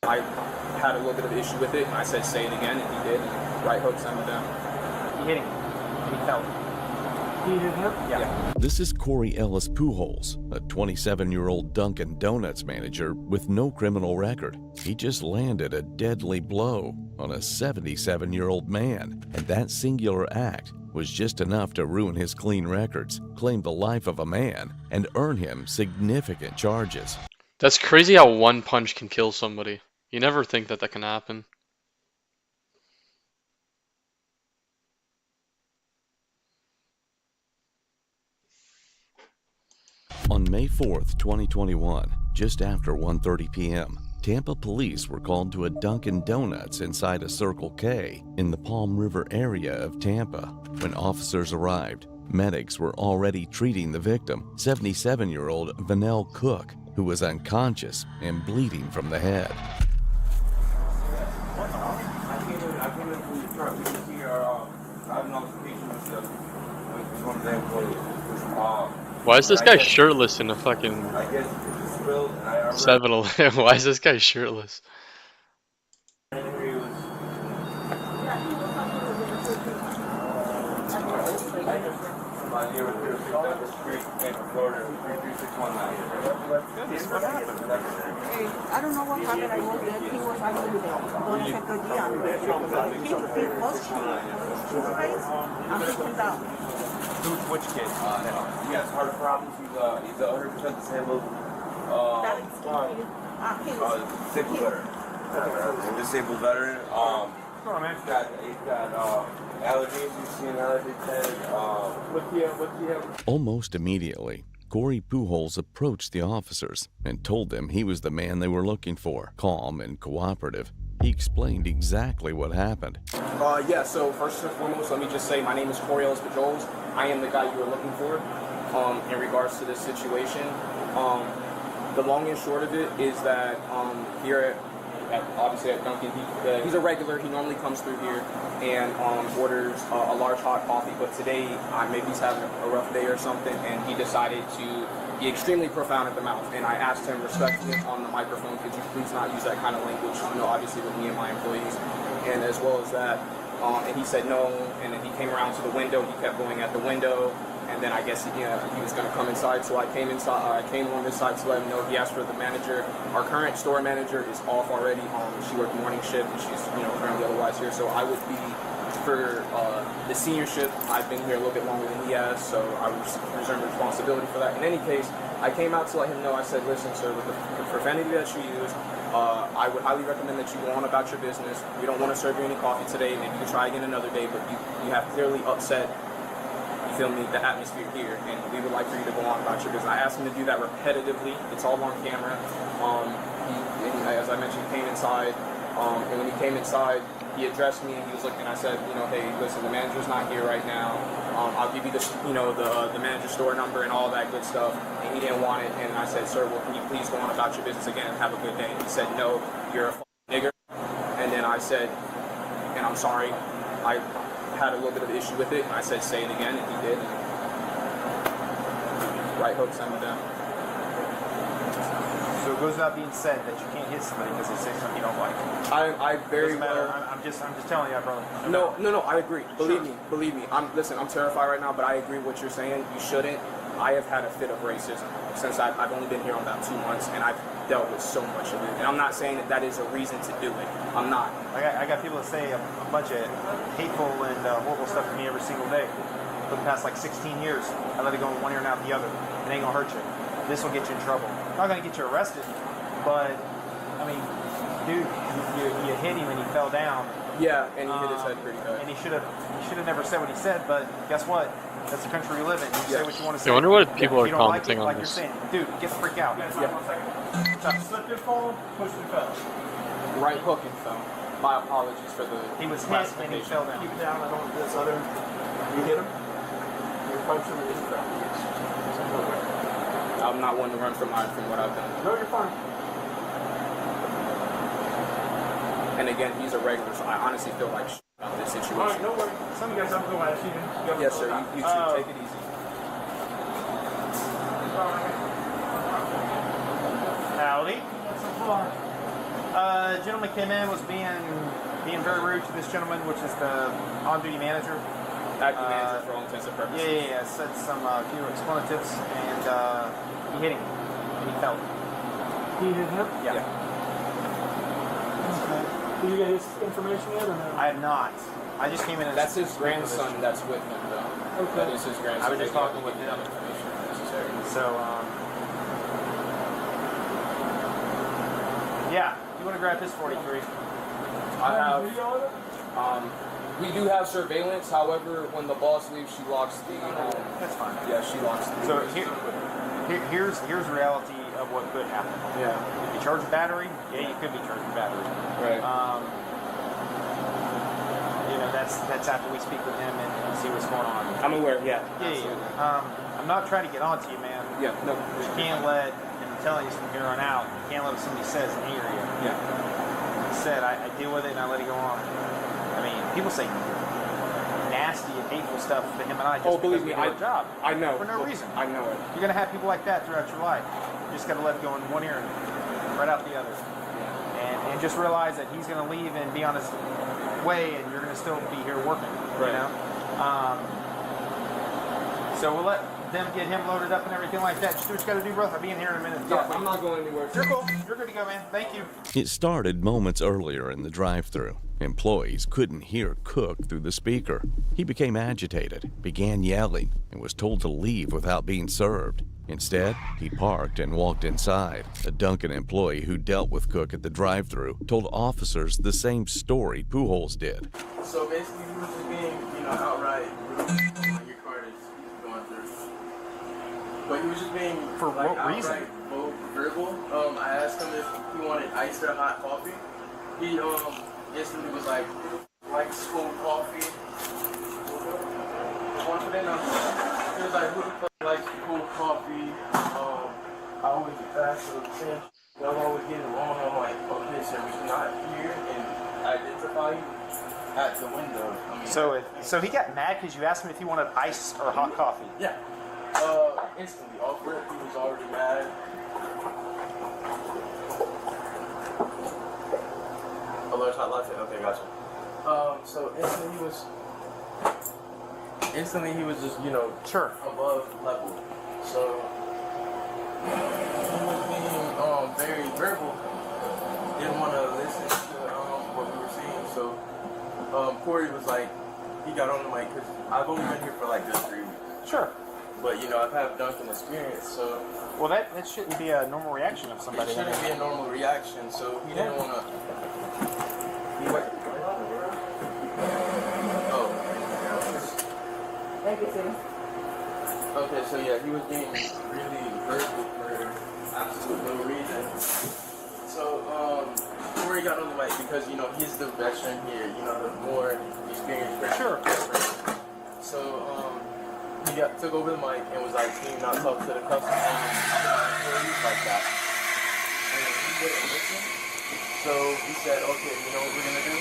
I had a little bit of an issue with it, and I said, say it again, and he did, and right hook sent him down. He hit him, and he fell. He hit him? Yeah. This is Corey Ellis Pujols, a 27-year-old Dunkin' Donuts manager with no criminal record. He just landed a deadly blow on a 77-year-old man, and that singular act was just enough to ruin his clean records, claim the life of a man, and earn him significant charges. That's crazy how one punch can kill somebody. You never think that can happen. On May 4th, 2021, just after 1:30 p.m., Tampa police were called to a Dunkin' Donuts inside a Circle K in the Palm River area of Tampa. When officers arrived, medics were already treating the victim, 77-year-old Vanell Cook, who was unconscious and bleeding from the head. I came in from the truck. You can see I have a notification with one of the employees. Why is this guy shirtless in a fucking I guess it's spilled, and I 7-Eleven? Why is this guy shirtless? I don't know what happened. I was there. He was actually there. Don't check the gear. He was I'm sitting down. Which kid? He has heart problems. He's 100% disabled. Disabled veteran. Disabled veteran. He's got allergies. He's seen allergy test. What do you have? Almost immediately, Corey Pujols approached the officers and told them he was the man they were looking for. Calm and cooperative, he explained exactly what happened. Yeah, so first and foremost, let me just say my name is Corey Ellis Pujols. I am the guy you were looking for in regards to this situation. The long and short of it is that here obviously at Dunkin', he's a regular. He normally comes through here and orders a large hot coffee, but today maybe he's having a rough day or something, and he decided to be extremely profound at the mouth. And I asked him respectfully on the microphone, could you please not use that kind of language, obviously with me and my employees, and as well as that, and he said no, and then he came around to the window, he kept going at the window, and then I guess he was going to come inside, so I came inside. I came on this side to let him know. He asked for the manager. Our current store manager is off already. She worked morning shift, and she's currently otherwise here. So I would be for the senior shift. I've been here a little bit longer than he has, so I reserve responsibility for that. In any case, I came out to let him know. I said, listen, sir, with the profanity that you use, I would highly recommend that you go on about your business. We don't want to serve you any coffee today. Maybe you can try again another day, but you have clearly upset, feel me, the atmosphere here, and we would like for you to go on about your business. I asked him to do that repetitively. It's all on camera. As I mentioned, he came inside, and when he came inside, he addressed me, and he was looking. I said, hey, listen, the manager's not here right now. I'll give you the manager's store number and all that good stuff. And he didn't want it, and I said, sir, well, can you please go on about your business again and have a good day? And he said, no, you're a nigger. And then I said, and I'm sorry, I had a little bit of an issue with it, and I said, say it again, and he did. Right hook sent him down. So it goes without being said that you can't hit somebody because they say something you don't like. I very Doesn't matter. well. I'm just telling you, brother. No, I agree. Believe me. I'm terrified right now, but I agree what you're saying. You shouldn't. I have had a fit of racism since I've only been here about 2 months, and I've dealt with so much of it. And I'm not saying that is a reason to do it. I'm not. I got people that say a bunch of hateful and horrible stuff to me every single day. For the past 16 years, I let it go in one ear and out the other. It ain't gonna hurt you. This will get you in trouble. Not gonna get you arrested, but I mean, dude, you hit him and he fell down. Yeah, and he hit his head pretty bad. And he should have never said what he said. But guess what? That's the country we live in. You say what you want to say. I wonder what people are commenting on this. You're saying, dude, get the freak out. Slipped and fall, pushed and fell. Right hook and fell. My apologies for the. He was hit and he fell down. Keep it down. I don't this other. You hit him. You punched him and he fell. I'm not one to run from what I've done. No, you're fine. And again, he's a regular, so I honestly feel like about this situation. All right, no worries. Some guys have to go at you. Yes, sir. You too. Take it easy. Howdy. Gentleman came in, was being very rude to this gentleman, which is the on-duty manager. Acting manager for all intents and purposes. Yeah. Said some few expletives, and he hit him, and he fell. He hit him? Yeah. Okay. Did you get his information yet or no? I have not. I just came in. And That's his grandson that's with him, though. Okay. That is his grandson. I was just talking with him. Information necessary. So, yeah. You want to grab his 43? I have. Video of it? We do have surveillance. However, when the boss leaves, she locks the. That's fine. Yeah, she locks the. So here's the reality of what could happen. Yeah. If you charge a battery, yeah, you could be charging battery. Right. You know, that's after we speak with him and see what's going on. I'm aware. Yeah. Yeah. I'm not trying to get on to you, man. Yeah. No. You can't let, and I'm telling you from here on out, you can't let what somebody says hear you. Yeah. Like I said, I deal with it and I let it go on. I mean, people say nasty and hateful stuff to him and I just believe because me, we do our job. I know. For no reason. I know it. You're going to have people like that throughout your life. You just got to let it go in one ear and right out the other. And just realize that he's going to leave and be on his way and you're going to still be here working. Right. You know? So we'll let them get him loaded up and everything like that. Just do what you got to do, bro. I'll be in here in a minute. Yeah, I'm not going anywhere. You're cool. You're good to go, man. Thank you. It started moments earlier in the drive-thru. Employees couldn't hear Cook through the speaker. He became agitated, began yelling, and was told to leave without being served. Instead, he parked and walked inside. A Dunkin' employee who dealt with Cook at the drive-thru told officers the same story Pujols did. So basically, he was just being, outright rude when your card is going through. But he was just being For like, what reason? outright verbal. I asked him if he wanted iced or hot coffee. He instantly was like cold coffee. Confident. He was like, who likes cold coffee? I always get fast, so the same. Y'all always get it wrong. I'm like, okay, sir, we cannot hear and identify you at the window. I mean, So he got mad because you asked him if he wanted ice or hot coffee. yeah. Instantly off rip, he was already mad. Oh, large hot latte. Okay, gotcha. So instantly he was just, Sure. above level. So he was being very verbal. Didn't want to listen to what we were saying. So Corey was like, he got on the mic because I've only been here for like just 3 weeks. Sure. But I've had Dunkin' experience, so Well, that shouldn't be a normal reaction of it somebody. shouldn't be a normal reaction. So he didn't want to. Oh. Thank you, sir. Okay, so yeah, he was being really verbal for absolute no reason. So Corey got on the mic because he's the veteran here. The more experienced person. Sure. So he took over the mic and was like, "Can you not talk to the customer like that?" And he didn't listen. So he said, "Okay, you know what we're gonna do?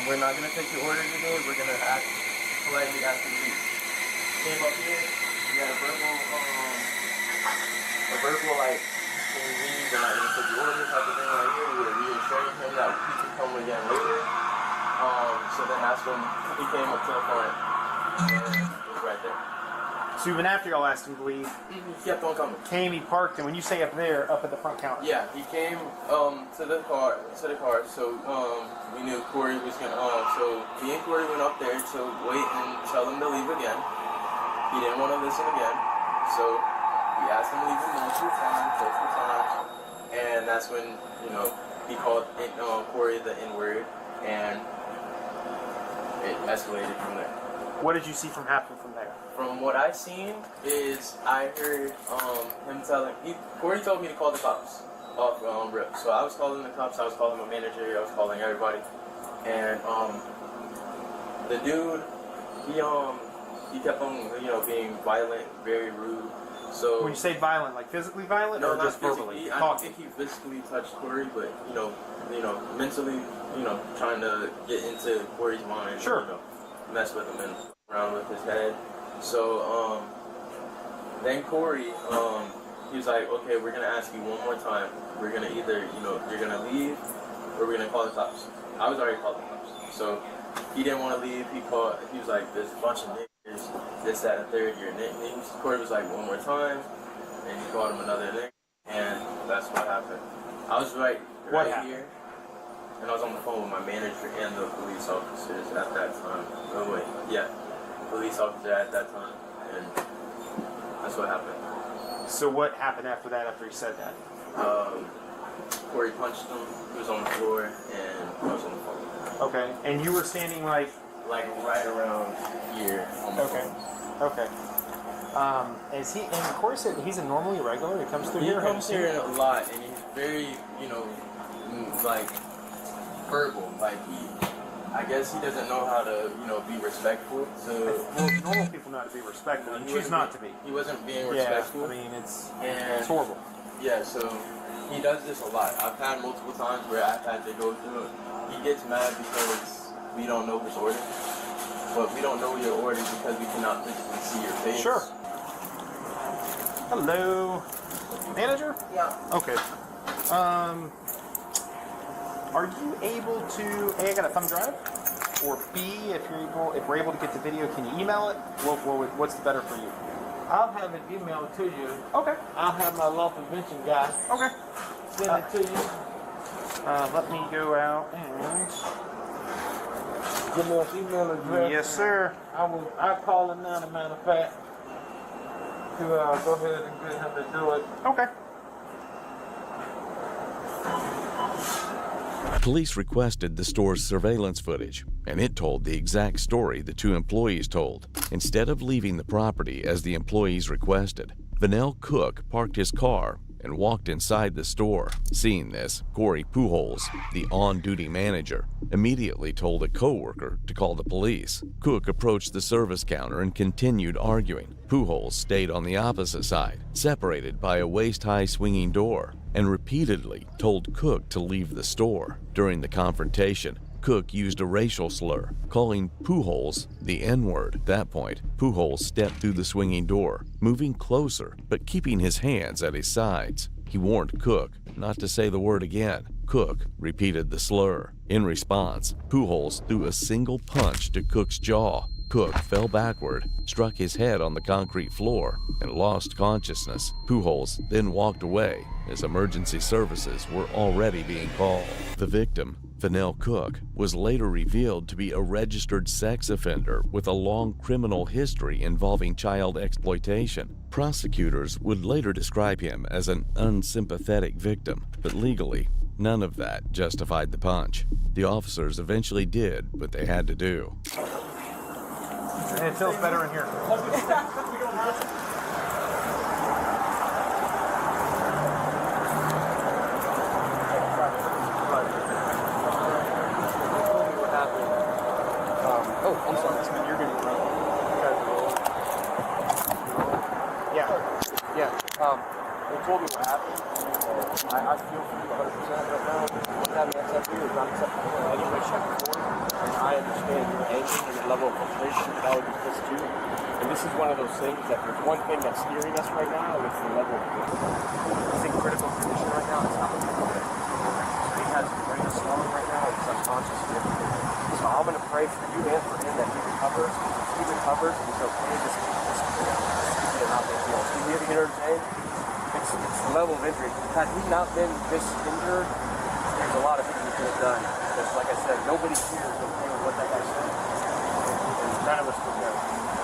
We're not gonna take your order today. We're gonna act politely after you leave." Came up here. We had a verbal like, "Can you leave? We're not gonna take your order," type of thing right here. We were reassuring him that he could come again later. So then that's when he came up to the front. And it was right there. So even after y'all asked him to leave, He kept on coming. came, he parked, and when you say up there, up at the front counter. Yeah, he came to the car. So we knew Corey was gonna. So me and Corey went up there to wait and tell him to leave again. He didn't want to listen again, so we asked him to leave multiple times, and that's when he called Corey the N-word, and it escalated from there. What did you see happen from there? From what I seen is I heard him telling Corey told me to call the cops off rip. So I was calling the cops, I was calling my manager, I was calling everybody. And the dude he kept on being violent, very rude. So When you say violent, like physically violent, no, or not just verbally? physically. I don't think he physically touched Corey, but mentally, trying to get into Corey's mind. Sure. Mess with him and around with his head. So then Corey he was like, okay, we're gonna ask you one more time. We're gonna either, you're gonna leave, or we're gonna call the cops. I was already called the cops, so he didn't want to leave. He was like, there's a bunch of niggas, this, that, and third. Your nicknames. Corey was like, one more time, and he called him another nick, and that's what happened. I was right here, and I was on the phone with my manager and the police officers at that time. Oh wait, yeah, police officer at that time, and that's what happened. So what happened after that? After he said that? Corey punched him. He was on the floor, and I was on the phone. Okay. And you were standing like right around here on the phone. Okay. Is he? And Corey said he's a normally regular. He comes through He here. comes here a lot, and he's very, like verbal. Like I guess he doesn't know how to, be respectful. So Well, normal people know how to be respectful, and choose not to be. He wasn't being respectful. I mean, it's and horrible. yeah, so he does this a lot. I've had multiple times where I've had to go through it. He gets mad because we don't know his orders, but we don't know your orders because we cannot physically see your face. Sure. Hello, manager. Yeah. Okay. Are you able to A, I got a thumb drive, or B, if we're able to get the video, can you email it? What's better for you? I'll have it emailed to you. Okay. I'll have my law prevention guy Okay. send it to you. Let me go out and. Give me an email address. Yes, sir. I'll call him now, as a matter of fact, to go ahead and get him to do it. Okay. Police requested the store's surveillance footage, and it told the exact story the two employees told. Instead of leaving the property as the employees requested, Vanell Cook parked his car and walked inside the store. Seeing this, Corey Pujols, the on-duty manager, immediately told a co-worker to call the police. Cook approached the service counter and continued arguing. Pujols stayed on the opposite side, separated by a waist-high swinging door, and repeatedly told Cook to leave the store. During the confrontation, Cook used a racial slur, calling Pujols the N-word. At that point, Pujols stepped through the swinging door, moving closer but keeping his hands at his sides. He warned Cook not to say the word again. Cook repeated the slur. In response, Pujols threw a single punch to Cook's jaw. Cook fell backward, struck his head on the concrete floor, and lost consciousness. Pujols then walked away as emergency services were already being called. The victim, Vanell Cook, was later revealed to be a registered sex offender with a long criminal history involving child exploitation. Prosecutors would later describe him as an unsympathetic victim, but legally, none of that justified the punch. The officers eventually did what they had to do. It feels better in here. I'm sorry. You're going to run. Yeah. They told me what happened. I feel for you 100% right now. What's happening at SFU is not acceptable. I didn't wish I before, and I understand your anger and your level of frustration, but I would be pissed too. And this is one of those things that there's one thing that's steering us right now, and it's the level of this. He's in critical condition right now. It's not looking good. He has his brain is swelling right now. He's unconscious and everything. So I'm going to pray for you and for him that he recovers. He recovers and he's okay. This is not big deal. You know what I'm saying? It's the level of injury. Had he not been this injured, there's a lot of things he could have done. Because, like I said, nobody here is okay with what that guy said. And none of us would know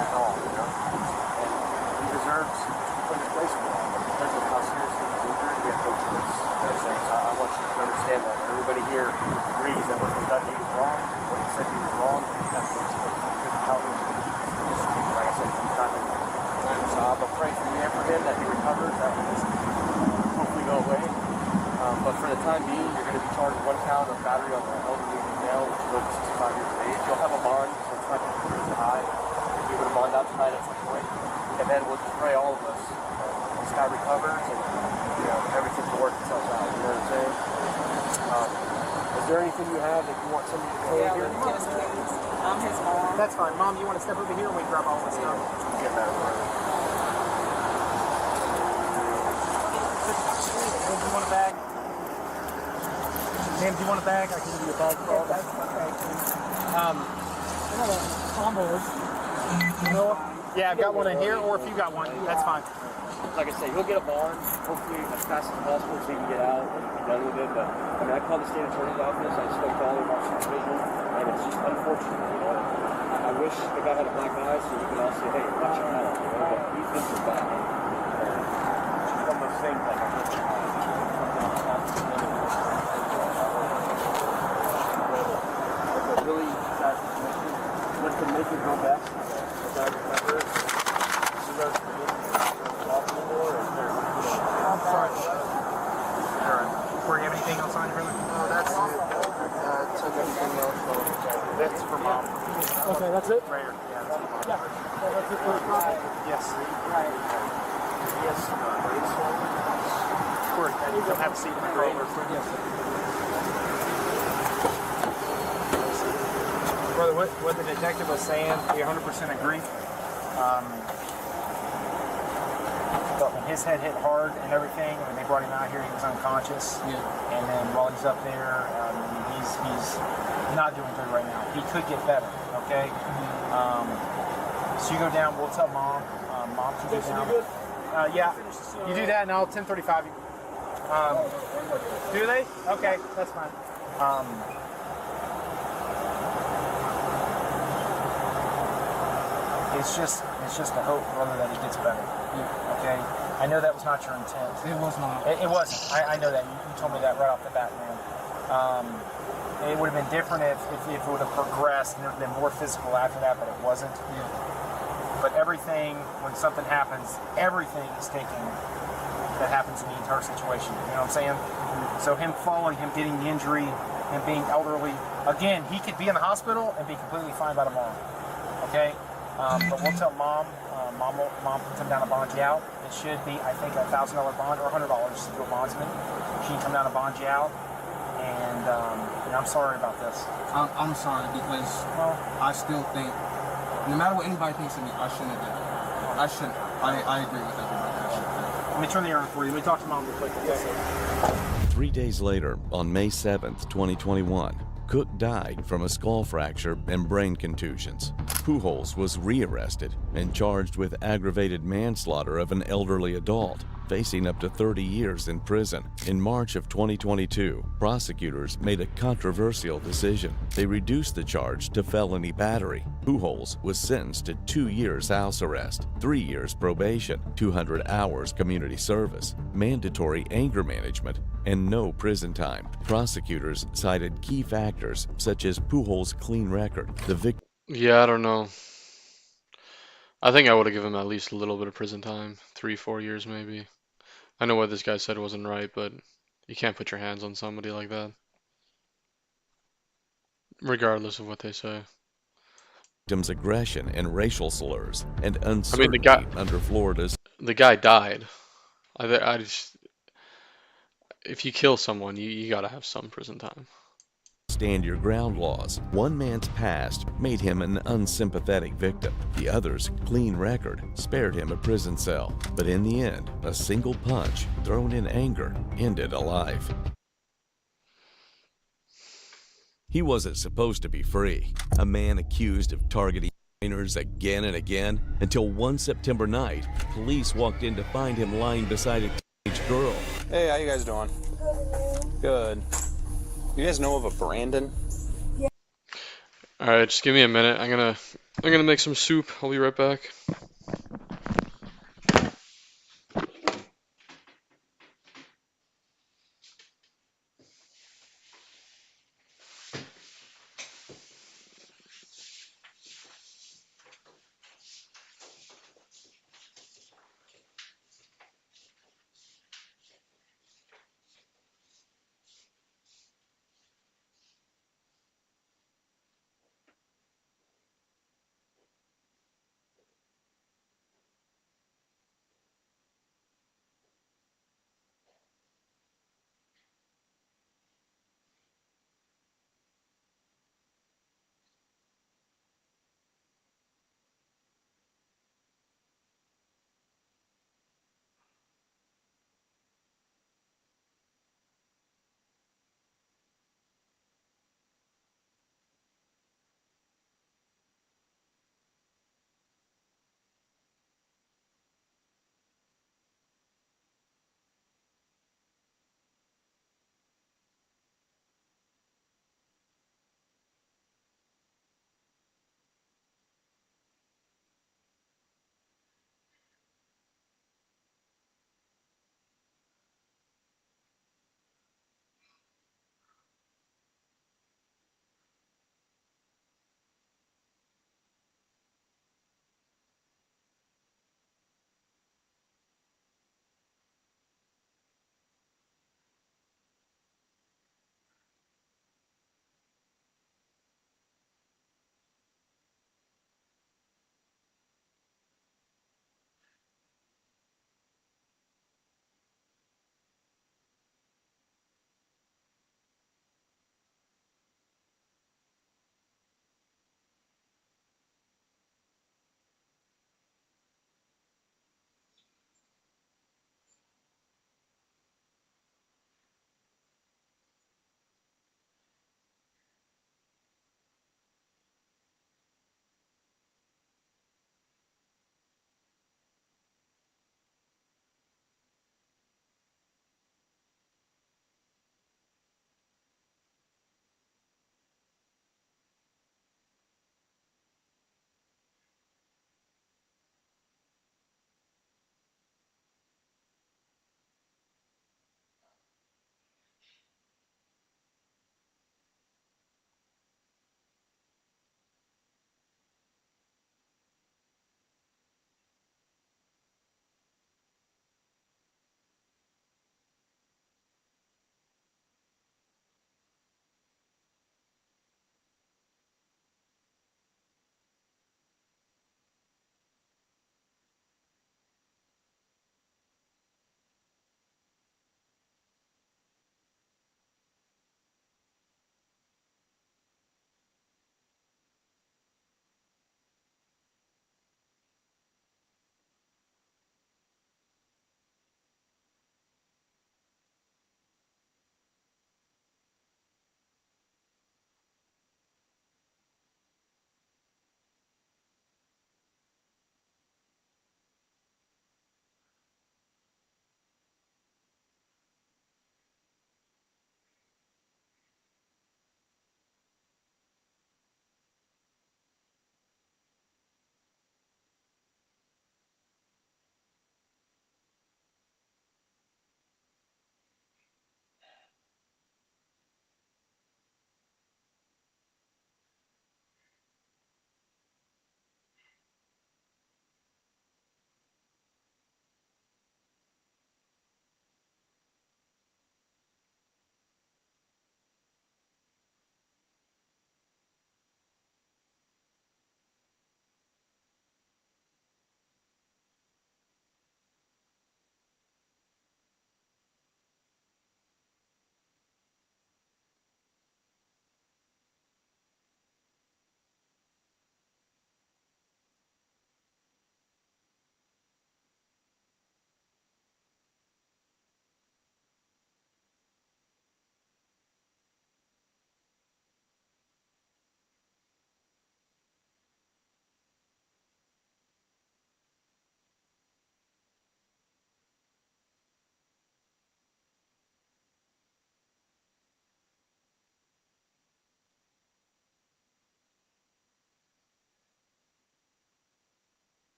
at all, And he deserves to be put in his place for that. But because of how seriously he's injured, we have no choice. So I want you to understand that. Everybody here agrees that what Kentucky was wrong. What he said he was wrong. That's what he said. He couldn't help it. Like I said, he's not in so I'm going to pray for you and for him that he recovers, that will hopefully go away. But for the time being, you're going to be charged one count of battery on the elderly male, which is over 65 years of age. You'll have a bond, so it's not going to be too high. You'll be able to bond out tonight at some point. And then we'll just pray all of us. This guy recovers and everything will work itself out. You know what I'm saying? Is there anything you have that you want somebody to say here? Yes, please. I'm his mom. That's fine. Mom, you want to step over here and we grab all this stuff? Get that. Sam, do you want a bag? I can give you a bag for all that. Combos. Yeah, I've got one in here, or if you got one, that's fine. Like I say, he'll get a bond, hopefully as fast as possible so he can get out and be done with it. But I mean, I called the state attorney's office, I spoke to all of our supervision, and it's just unfortunate, you know. I wish the guy had a black eye so we could all say, hey, watch your health, you know, but he's been through bad. It's one of those things like I'm looking at. It's a really sad situation. What could make it go best? As I remember, you guys I'm sorry. Corey, you have anything else on you, brother? No, that's it. Took everything else. That's for mom. Okay, that's it? Right here. Yeah, that's for mom. Yeah. That's it for the copy? Yes. Yes. Corey, you don't have a seat in the car. Yes. Brother, what the detective was saying, we 100% agree. But when his head hit hard and everything, when they brought him out here, he was unconscious. Yeah. And then while he's up there, he's not doing good right now. He could get better, okay? So you go down, we'll tell mom. Mom can go down. Yeah, you do that and I'll 1035 you. Do they? Okay, that's fine. It's just a hope, brother, that he gets better. Yeah. Okay? I know that was not your intent. It was not. It wasn't. I know that. You told me that right off the bat, man. It would have been different if it would have progressed and there would have been more physical after that, but it wasn't. Yeah. But everything, when something happens, everything is taken that happens in the entire situation. You know what I'm saying? Mm-hmm. So him falling, him getting the injury, him being elderly, again, he could be in the hospital and be completely fine by tomorrow. Okay? But we'll tell mom. Mom can come down and bond you out. It should be, I think, a $1,000 bond or $100 to do a bondsman. She can come down and bond you out. And I'm sorry about this. I'm sorry because I still think, no matter what anybody thinks of me, I shouldn't have done it. I shouldn't. I agree with everybody. I shouldn't. Let me turn the air on for you. Let me talk to mom real quick. Okay. 3 days later, on May 7th, 2021, Cook died from a skull fracture and brain contusions. Pujols was rearrested and charged with aggravated manslaughter of an elderly adult, facing up to 30 years in prison. In March of 2022, prosecutors made a controversial decision. They reduced the charge to felony battery. Pujols was sentenced to 2 years house arrest, 3 years probation, 200 hours community service, mandatory anger management, and no prison time. Prosecutors cited key factors such as Pujols' clean record, the victim. Yeah, I don't know. I think I would have given him at least a little bit of prison time, 3-4 years maybe. I know what this guy said wasn't right, but you can't put your hands on somebody like that, regardless of what they say. Victim's aggression and racial slurs and uncertainty I mean, the guy under Florida's. The guy died. I just, if you kill someone, you gotta have some prison time. Stand your ground laws. One man's past made him an unsympathetic victim. The other's clean record spared him a prison cell. But in the end, a single punch thrown in anger ended a life. He wasn't supposed to be free. A man accused of targeting minors again and again, until one September night, police walked in to find him lying beside a teenage girl. Hey, how you guys doing? Good. You guys know of a Brandon? All right, just give me a minute. I'm gonna make some soup. I'll be right back.